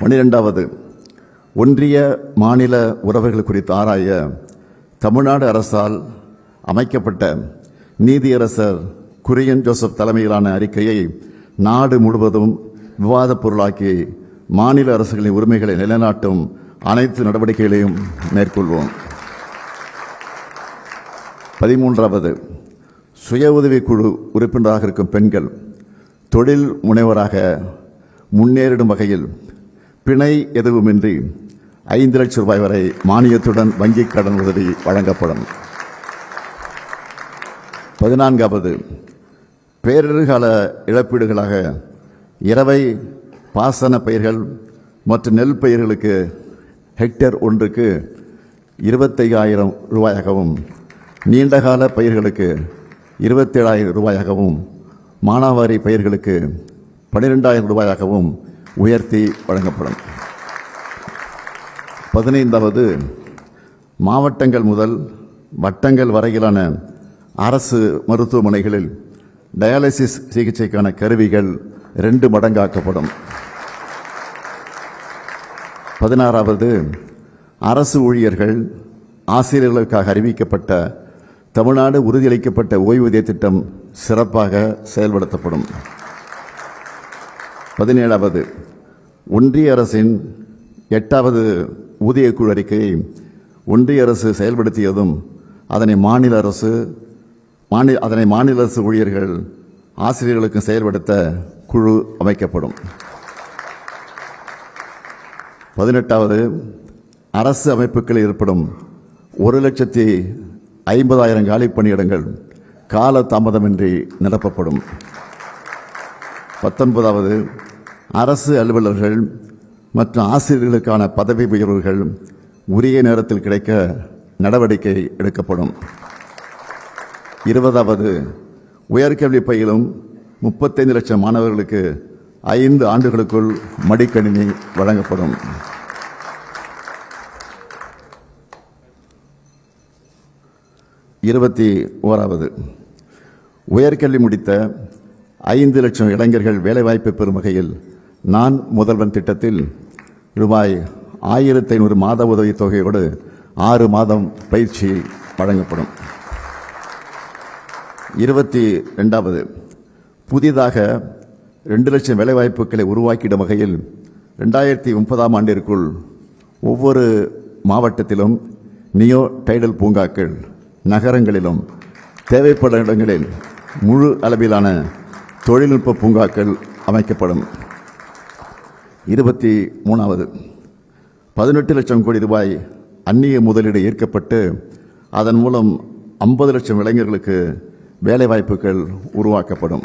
12வது, ஒன்றிய மாநில உறவுகள் குறித்து ஆராய தமிழ்நாடு அரசால் அமைக்கப்பட்ட நீதியரசர் குரியன் ஜோசப் தலைமையிலான அறிக்கையை நாடு முழுவதும் விவாதப் பொருளாக்கி மாநில அரசுகளின் உரிமைகளை நிலைநாட்டும் அனைத்து நடவடிக்கைகளையும் மேற்கொள்வோம். 13வது, சுய உதவிக்குழு உறுப்பினராக இருக்கும் பெண்கள் தொழில் முனைவராக முன்னேறிடும் வகையில் பிணை எதுவுமின்றி 5 லட்சம் ரூபாய் வரை மானியத்துடன் வங்கிக் கடன் உதவி வழங்கப்படும். 14வது, பேரிடர்கால இழப்பீடுகளாக இரவை பாசன பயிர்கள் மற்றும் நெல் பயிர்களுக்கு ஹெக்டேர் ஒன்றுக்கு 25,000 ரூபாயாகவும் நீண்டகால பயிர்களுக்கு 27,000 ரூபாயாகவும் மானாவாரி பயிர்களுக்கு 12,000 ரூபாயாகவும் உயர்த்தி வழங்கப்படும். 15வது, மாவட்டங்கள் முதல் வட்டங்கள் வரையிலான அரசு மருத்துவமனைகளில் டயாலிசிஸ் சிகிச்சைக்கான கருவிகள் 2 மடங்காக்கப்படும். 16வது, அரசு ஊழியர்கள் ஆசிரியர்களுக்காக அறிவிக்கப்பட்ட தமிழ்நாடு உறுதியளிக்கப்பட்ட ஓய்வூதிய திட்டம் சிறப்பாக செயல்படுத்தப்படும். 17வது, ஒன்றிய அரசின் 8வது ஊதியக்குழு அறிக்கையை ஒன்றிய அரசு செயல்படுத்தியதும் அதனை மாநில அரசு ஊழியர்கள் ஆசிரியர்களுக்கு செயல்படுத்த குழு அமைக்கப்படும். 18வது, அரசு அமைப்புகளில் ஏற்படும் 1,50,000 காலி பணியிடங்கள் கால தாமதமின்றி நிரப்பப்படும். 19வது, அரசு அலுவலர்கள் மற்றும் ஆசிரியர்களுக்கான பதவி உயர்வுகள் உரிய நேரத்தில் கிடைக்க நடவடிக்கை எடுக்கப்படும். 20வது, உயர்கல்வி பயிலும் 35 லட்சம் மாணவர்களுக்கு 5 ஆண்டுகளுக்குள் மடிக்கணினி வழங்கப்படும். 21வது, உயர்கல்வி முடித்த 5 லட்சம் இளைஞர்கள் வேலைவாய்ப்பு பெறும் வகையில் நான் முதல்வன் திட்டத்தில் ரூபாய் 1,500 மாத உதவித் தொகையோடு 6 மாதம் பயிற்சி வழங்கப்படும். 22வது, புதிதாக 2 லட்சம் வேலைவாய்ப்புகளை உருவாக்கிடும் வகையில் 2030ஆம் ஆண்டிற்குள் ஒவ்வொரு மாவட்டத்திலும் நியோ டைடல் பூங்காக்கள், நகரங்களிலும் தேவைப்படும் இடங்களில் முழு அளவிலான தொழில்நுட்ப பூங்காக்கள் அமைக்கப்படும். 23வது, 18 லட்சம் கோடி ரூபாய் அந்நிய முதலீடு ஈர்க்கப்பட்டு அதன் மூலம் 50 லட்சம் இளைஞர்களுக்கு வேலைவாய்ப்புகள் உருவாக்கப்படும்.